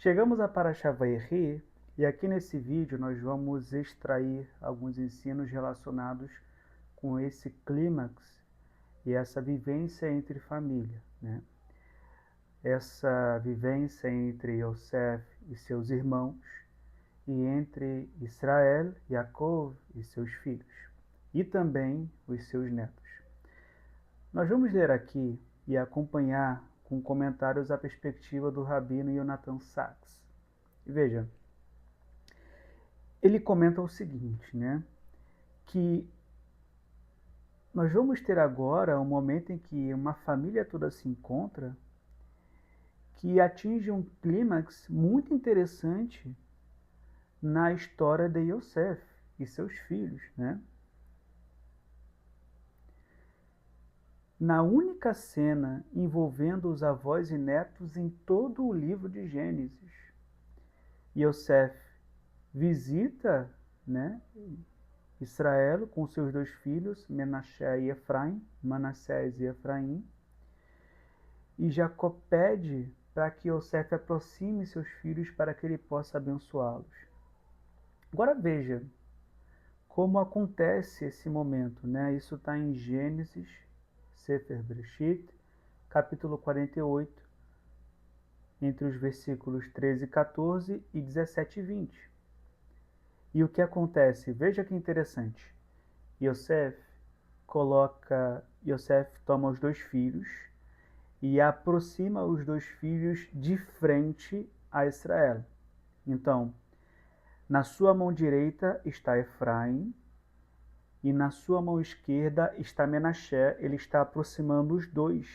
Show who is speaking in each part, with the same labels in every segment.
Speaker 1: Chegamos a Parashá Vayikra e aqui nesse vídeo nós vamos extrair alguns ensinos relacionados com esse clímax e essa vivência entre família, né? Essa vivência entre Yosef e seus irmãos e entre Israel, Yaakov e seus filhos, e também os seus netos. Nós vamos ler aqui e acompanhar com comentários a perspectiva do Rabino Yonatan Sachs. Veja, ele comenta o seguinte, né? Que nós vamos ter agora um momento em que uma família toda se encontra, que atinge um clímax muito interessante na história de Yosef e seus filhos, né? Na única cena envolvendo os avós e netos em todo o livro de Gênesis, Yosef visita, né, Israel com seus dois filhos, Menaché e Efraim, Manassés e Efraim, e Jacó pede para que Yosef aproxime seus filhos para que ele possa abençoá-los. Agora veja como acontece esse momento, né? Isso está em Gênesis, Sefer Bereshit, capítulo 48, entre os versículos 13 e 14 e 17 e 20. E o que acontece? Veja que interessante. Yosef toma os dois filhos e aproxima os dois filhos de frente a Israel. Então, na sua mão direita está Efraim e na sua mão esquerda está Menaché. Ele está aproximando os dois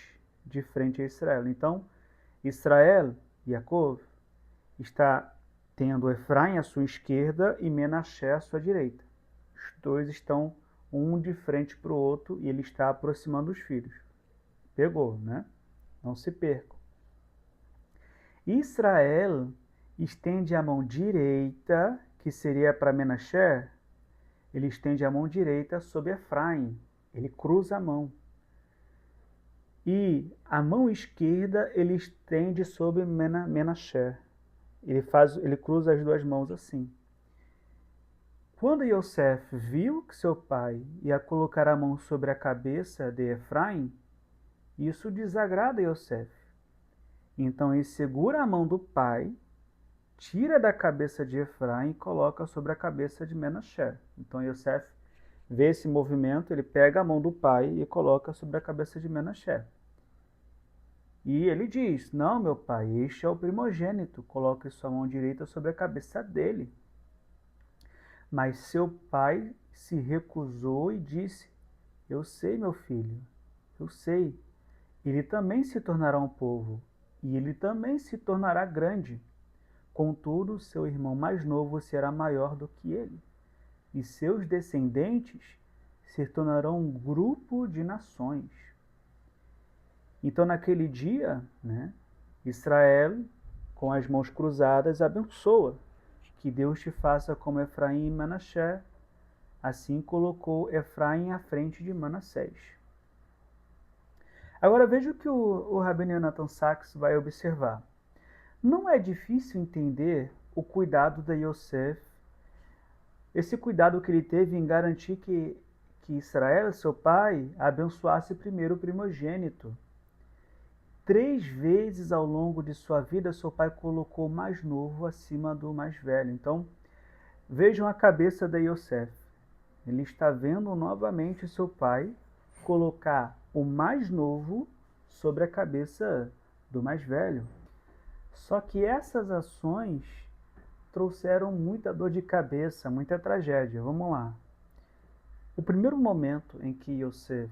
Speaker 1: de frente a Israel. Então, Israel, Yaakov, está tendo Efraim à sua esquerda e Menaché à sua direita. Os dois estão um de frente para o outro e ele está aproximando os filhos. Pegou, né? Não se percam. Israel estende a mão direita, que seria para Menaché, ele estende a mão direita sobre Efraim. Ele cruza a mão. E a mão esquerda ele estende sobre Menaché. Ele cruza as duas mãos assim. Quando Yosef viu que seu pai ia colocar a mão sobre a cabeça de Efraim, isso desagrada Yosef. Então ele segura a mão do pai, tira da cabeça de Efraim e coloca sobre a cabeça de Menaché. Então Yosef vê esse movimento, ele pega a mão do pai e coloca sobre a cabeça de Menaché. E ele diz: não, meu pai, este é o primogênito, coloque sua mão direita sobre a cabeça dele. Mas seu pai se recusou e disse: eu sei, meu filho, eu sei. Ele também se tornará um povo, e ele também se tornará grande. Contudo, seu irmão mais novo será maior do que ele, e seus descendentes se tornarão um grupo de nações. Então, naquele dia, né, Israel, com as mãos cruzadas, abençoa. Que Deus te faça como Efraim e Manassés. Assim colocou Efraim à frente de Manassés. Agora veja o que o Rabino Yonatan Sachs vai observar. Não é difícil entender o cuidado de Yosef, esse cuidado que ele teve em garantir que Israel, seu pai, abençoasse primeiro o primogênito. 3 vezes ao longo de sua vida, seu pai colocou o mais novo acima do mais velho. Então, vejam a cabeça de Yosef. Ele está vendo novamente seu pai colocar o mais novo sobre a cabeça do mais velho. Só que essas ações trouxeram muita dor de cabeça, muita tragédia. Vamos lá. O primeiro momento em que Yosef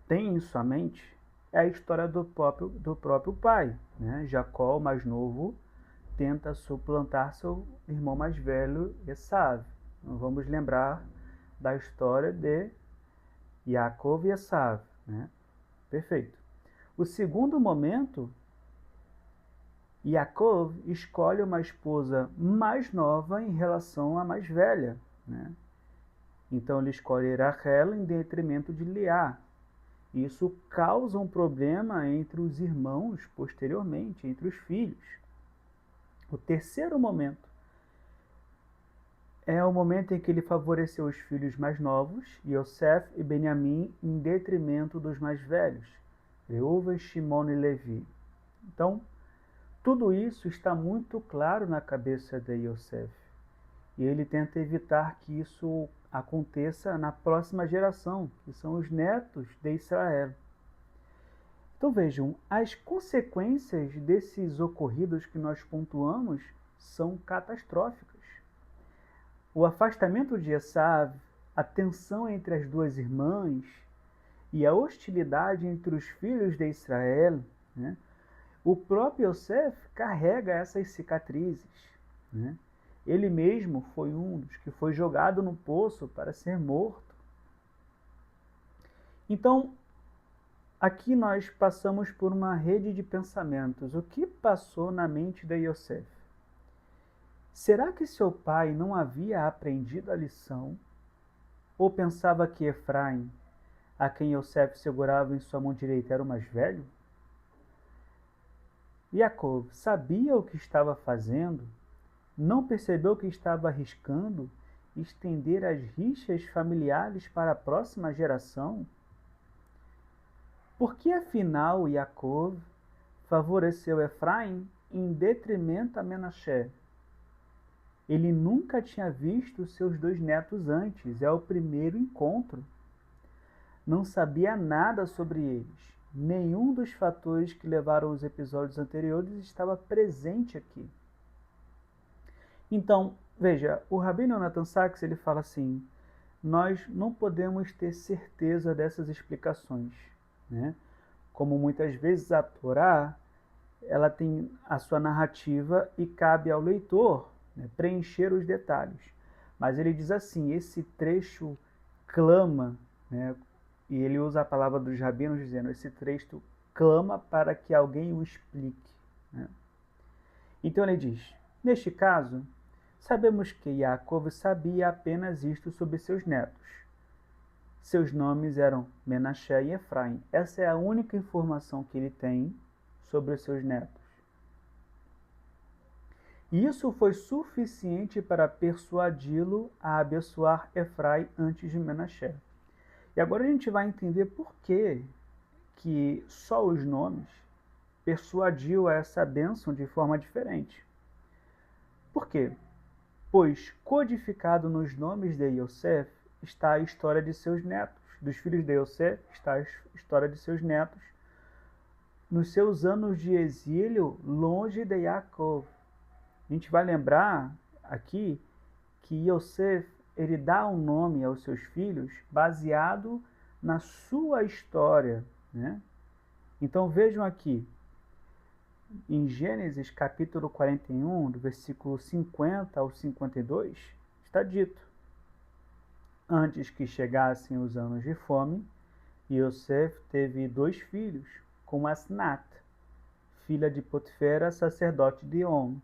Speaker 1: tem em sua mente é a história do próprio pai, né? Jacó, o mais novo, tenta suplantar seu irmão mais velho, Esav. Vamos lembrar da história de Yaakov e Esav, né? Perfeito. O segundo momento, Yaakov escolhe uma esposa mais nova em relação à mais velha, né? Então ele escolhe Rachel em detrimento de Leá. Isso causa um problema entre os irmãos posteriormente, entre os filhos. O terceiro momento é o momento em que ele favoreceu os filhos mais novos, Yosef e Benjamim, em detrimento dos mais velhos, Reuven, Shimon e Levi. Então, tudo isso está muito claro na cabeça de Yosef. E ele tenta evitar que isso aconteça na próxima geração, que são os netos de Israel. Então vejam, as consequências desses ocorridos que nós pontuamos são catastróficas. O afastamento de Esav, a tensão entre as duas irmãs e a hostilidade entre os filhos de Israel, né? O próprio Yosef carrega essas cicatrizes, né? Ele mesmo foi um dos que foi jogado no poço para ser morto. Então, aqui nós passamos por uma rede de pensamentos. O que passou na mente de Yosef? Será que seu pai não havia aprendido a lição? Ou pensava que Efraim, a quem Yosef segurava em sua mão direita, era o mais velho? Jacob sabia o que estava fazendo? Não percebeu que estava arriscando estender as rixas familiares para a próxima geração? Por que afinal Jacob favoreceu Efraim em detrimento a Menaché? Ele nunca tinha visto seus dois netos antes, é o primeiro encontro. Não sabia nada sobre eles. Nenhum dos fatores que levaram os episódios anteriores estava presente aqui. Então, veja, o Rabino Yonatan Sachs ele fala assim: nós não podemos ter certeza dessas explicações, né? Como muitas vezes a Torá ela tem a sua narrativa e cabe ao leitor, né, preencher os detalhes. Mas ele diz assim: esse trecho clama, né, e ele usa a palavra dos rabinos dizendo: esse trecho clama para que alguém o explique, né? Então ele diz: neste caso, sabemos que Jacob sabia apenas isto sobre seus netos. Seus nomes eram Menaché e Efraim. Essa é a única informação que ele tem sobre os seus netos. E isso foi suficiente para persuadi-lo a abençoar Efraim antes de Menaché. E agora a gente vai entender por que só os nomes persuadiu a essa bênção de forma diferente. Por quê? Pois codificado nos nomes de Yosef está a história de seus netos. Dos filhos de Yosef está a história de seus netos nos seus anos de exílio longe de Jacob. A gente vai lembrar aqui que Yosef ele dá um nome aos seus filhos baseado na sua história, né? Então vejam aqui, em Gênesis capítulo 41, do versículo 50 ao 52, está dito: antes que chegassem os anos de fome, Yosef teve 2 filhos, com Asnat, filha de Potifera, sacerdote de On.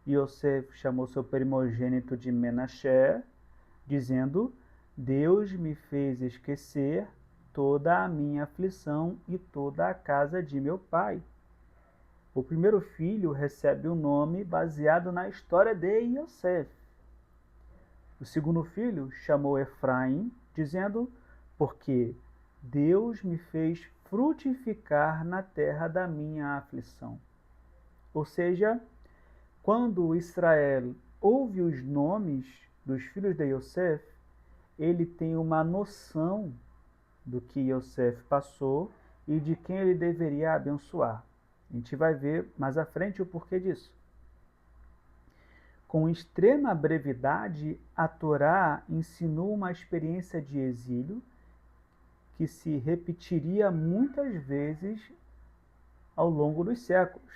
Speaker 1: Yosef chamou seu primogênito de Menaché, dizendo: Deus me fez esquecer toda a minha aflição e toda a casa de meu pai. O primeiro filho recebe o nome baseado na história de Yosef. O segundo filho chamou Efraim, dizendo: porque Deus me fez frutificar na terra da minha aflição. Ou seja, quando Israel ouve os nomes dos filhos de Yosef, ele tem uma noção do que Yosef passou e de quem ele deveria abençoar. A gente vai ver mais à frente o porquê disso. Com extrema brevidade, a Torá ensinou uma experiência de exílio que se repetiria muitas vezes ao longo dos séculos.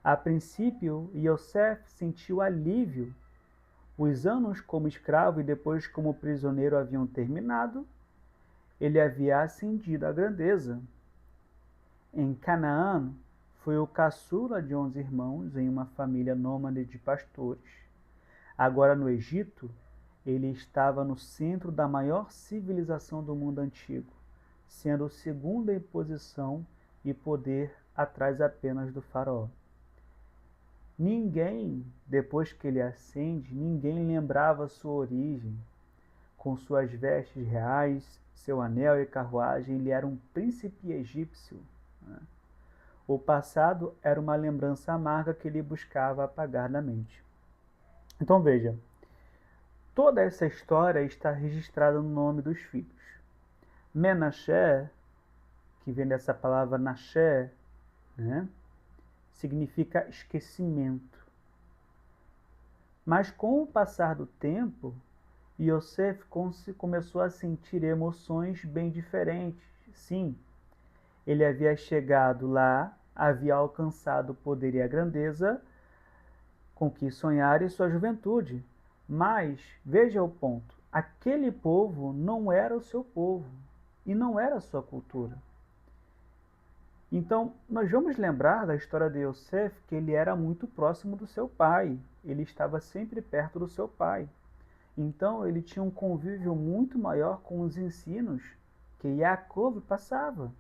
Speaker 1: A princípio, Yosef sentiu alívio. Os anos como escravo e depois como prisioneiro haviam terminado. Ele havia ascendido à grandeza. Em Canaã, foi o caçula de 11 irmãos em uma família nômade de pastores. Agora no Egito, ele estava no centro da maior civilização do mundo antigo, sendo o segundo em posição e poder atrás apenas do faraó. Ninguém, depois que ele ascende, ninguém lembrava sua origem. Com suas vestes reais, seu anel e carruagem, ele era um príncipe egípcio. Né? O passado era uma lembrança amarga que ele buscava apagar da mente. Então veja, toda essa história está registrada no nome dos filhos. Menaché, que vem dessa palavra naché, né, significa esquecimento. Mas com o passar do tempo, Yosef começou a sentir emoções bem diferentes. Sim, ele havia chegado lá, havia alcançado o poder e a grandeza com que sonhara em sua juventude. Mas, veja o ponto, aquele povo não era o seu povo e não era a sua cultura. Então, nós vamos lembrar da história de Yosef que ele era muito próximo do seu pai. Ele estava sempre perto do seu pai. Então, ele tinha um convívio muito maior com os ensinos que Yaakov passava.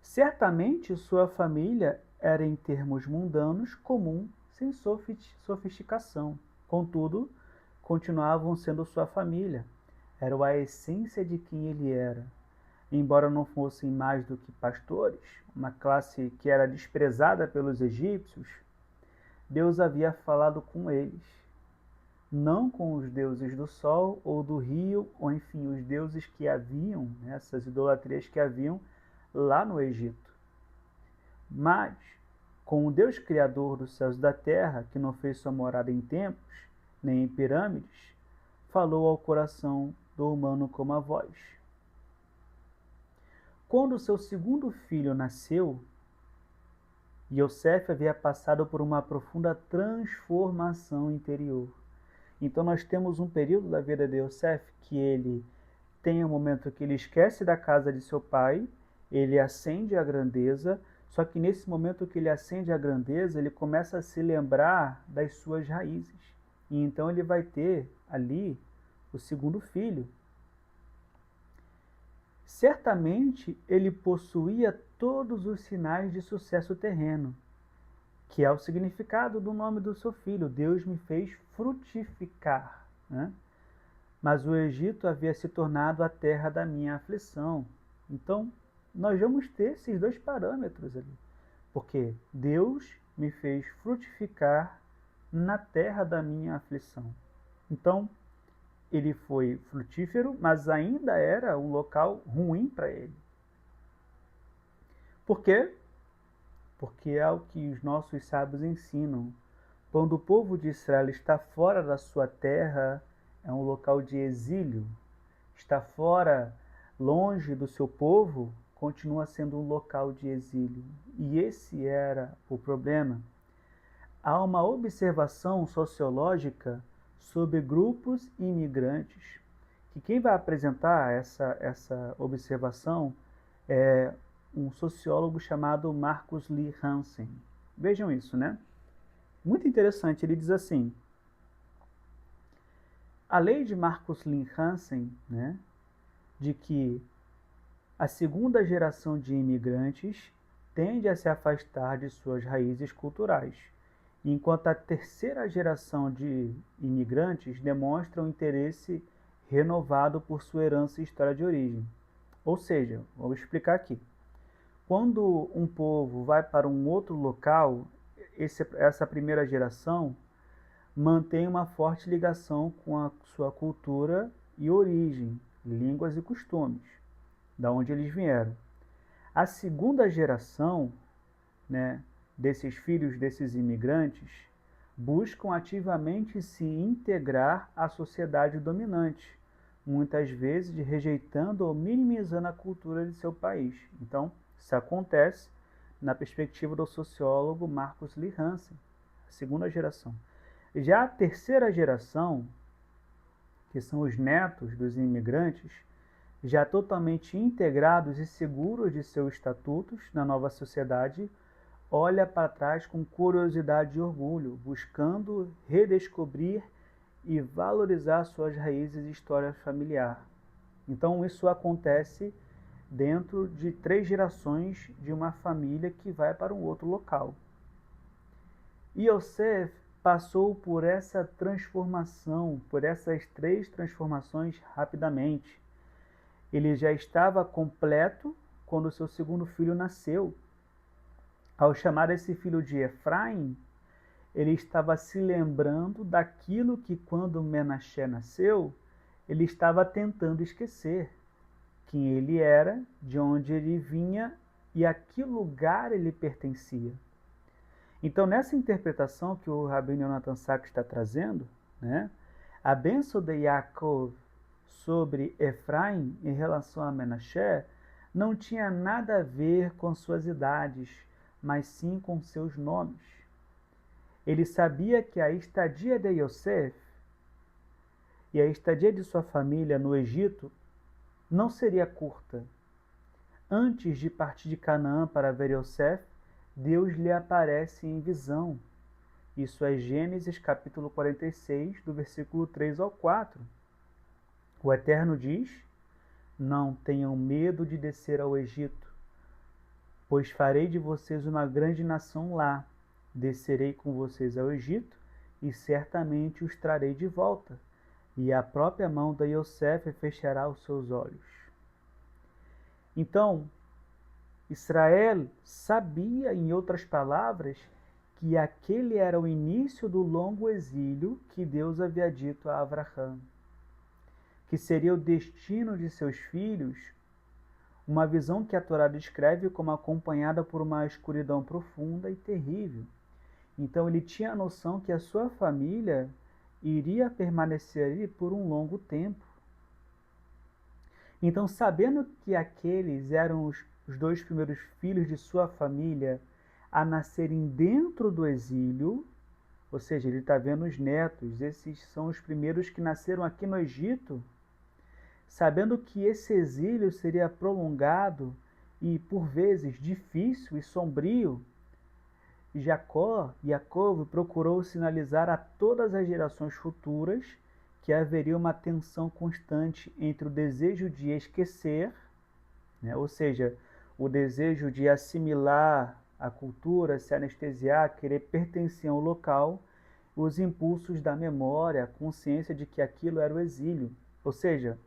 Speaker 1: Certamente, sua família era, em termos mundanos, comum, sem sofisticação. Contudo, continuavam sendo sua família. Era a essência de quem ele era. Embora não fossem mais do que pastores, uma classe que era desprezada pelos egípcios, Deus havia falado com eles, não com os deuses do sol ou do rio, ou enfim, os deuses que haviam, essas idolatrias que haviam lá no Egito, mas com o Deus Criador dos céus e da terra, que não fez sua morada em templos, nem em pirâmides, falou ao coração do humano como a voz. Quando seu segundo filho nasceu, Yosef havia passado por uma profunda transformação interior. Então nós temos um período da vida de Yosef que ele tem um momento que ele esquece da casa de seu pai, ele ascende à grandeza, só que nesse momento que ele ascende à grandeza, ele começa a se lembrar das suas raízes. E então ele vai ter ali o segundo filho. Certamente ele possuía todos os sinais de sucesso terreno, que é o significado do nome do seu filho. Deus me fez frutificar. Né? Mas o Egito havia se tornado a terra da minha aflição. Então, nós vamos ter esses dois parâmetros ali. Porque Deus me fez frutificar na terra da minha aflição. Então, ele foi frutífero, mas ainda era um local ruim para ele. Por quê? Porque é o que os nossos sábios ensinam. Quando o povo de Israel está fora da sua terra, é um local de exílio. Está fora, longe do seu povo, continua sendo um local de exílio. E esse era o problema. Há uma observação sociológica sobre grupos imigrantes, que quem vai apresentar essa observação é um sociólogo chamado Marcus Lee Hansen. Vejam isso, né? Muito interessante, ele diz assim: a lei de Marcus Lee Hansen, né, de que a segunda geração de imigrantes tende a se afastar de suas raízes culturais, enquanto a terceira geração de imigrantes demonstra um interesse renovado por sua herança e história de origem. Ou seja, vou explicar aqui. Quando um povo vai para um outro local, essa primeira geração mantém uma forte ligação com a sua cultura e origem, línguas e costumes, da onde eles vieram. A segunda geração, né, desses filhos desses imigrantes buscam ativamente se integrar à sociedade dominante, muitas vezes rejeitando ou minimizando a cultura de seu país. Então, isso acontece na perspectiva do sociólogo Marcus Lee Hansen, a segunda geração. Já a terceira geração, que são os netos dos imigrantes, já totalmente integrados e seguros de seus estatutos na nova sociedade, olha para trás com curiosidade e orgulho, buscando redescobrir e valorizar suas raízes e história familiar. Então isso acontece dentro de 3 gerações de uma família que vai para um outro local. Yosef passou por essa transformação, por essas 3 transformações rapidamente. Ele já estava completo quando seu segundo filho nasceu. Ao chamar esse filho de Efraim, ele estava se lembrando daquilo que, quando Menaché nasceu, ele estava tentando esquecer. Quem ele era, de onde ele vinha e a que lugar ele pertencia. Então, nessa interpretação que o Rabino Yonatan Sachs está trazendo, né, a bênção de Yaakov sobre Efraim em relação a Menaché não tinha nada a ver com suas idades, mas sim com seus nomes. Ele sabia que a estadia de Yosef e a estadia de sua família no Egito não seria curta. Antes de partir de Canaã para ver Yosef, Deus lhe aparece em visão. Isso é Gênesis capítulo 46, do versículo 3 ao 4. O Eterno diz: não tenham medo de descer ao Egito, pois farei de vocês uma grande nação lá. Descerei com vocês ao Egito e certamente os trarei de volta, e a própria mão de Yosef fechará os seus olhos. Então, Israel sabia, em outras palavras, que aquele era o início do longo exílio que Deus havia dito a Abraão, que seria o destino de seus filhos, uma visão que a Torá descreve como acompanhada por uma escuridão profunda e terrível. Então ele tinha a noção que a sua família iria permanecer ali por um longo tempo. Então, sabendo que aqueles eram os 2 primeiros filhos de sua família a nascerem dentro do exílio, ou seja, ele está vendo os netos, esses são os primeiros que nasceram aqui no Egito, sabendo que esse exílio seria prolongado e, por vezes, difícil e sombrio, Jacob procurou sinalizar a todas as gerações futuras que haveria uma tensão constante entre o desejo de esquecer, né, ou seja, o desejo de assimilar a cultura, se anestesiar, querer pertencer ao local, os impulsos da memória, a consciência de que aquilo era o exílio. Ou seja,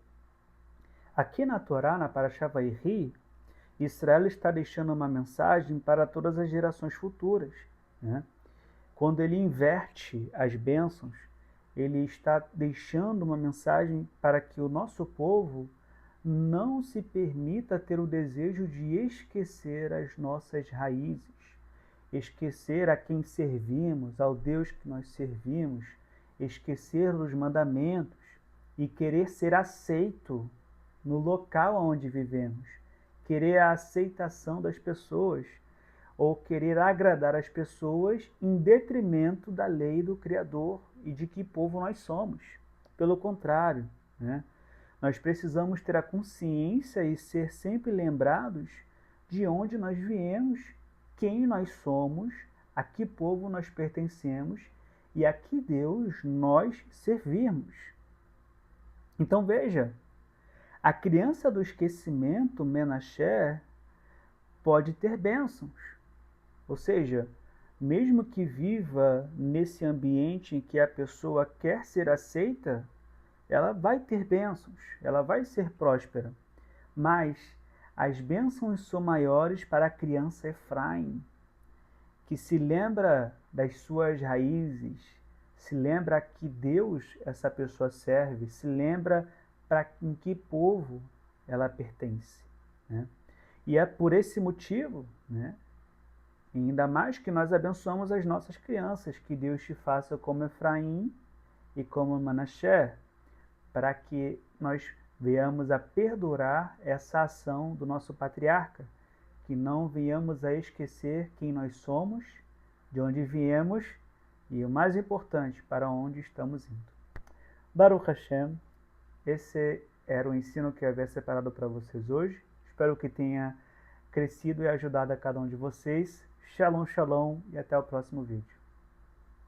Speaker 1: aqui na Torá, na Parashá Vayikri, Israel está deixando uma mensagem para todas as gerações futuras, né? Quando ele inverte as bênçãos, ele está deixando uma mensagem para que o nosso povo não se permita ter o desejo de esquecer as nossas raízes, esquecer a quem servimos, ao Deus que nós servimos, esquecer os mandamentos e querer ser aceito no local onde vivemos, querer a aceitação das pessoas ou querer agradar as pessoas em detrimento da lei do Criador e de que povo nós somos. Pelo contrário, né? Nós precisamos ter a consciência e ser sempre lembrados de onde nós viemos, quem nós somos, a que povo nós pertencemos e a que Deus nós servimos. Então veja, a criança do esquecimento, Menaché, pode ter bênçãos. Ou seja, mesmo que viva nesse ambiente em que a pessoa quer ser aceita, ela vai ter bênçãos, ela vai ser próspera. Mas as bênçãos são maiores para a criança Efraim, que se lembra das suas raízes, se lembra que Deus essa pessoa serve, se lembra em que povo ela pertence, né? E é por esse motivo, né, ainda mais que nós abençoamos as nossas crianças, que Deus te faça como Efraim e como Manassé, para que nós venhamos a perdurar essa ação do nosso patriarca, que não venhamos a esquecer quem nós somos, de onde viemos e, o mais importante, para onde estamos indo. Baruch Hashem, esse era o ensino que eu havia separado para vocês hoje. Espero que tenha crescido e ajudado a cada um de vocês. Shalom, shalom e até o próximo vídeo.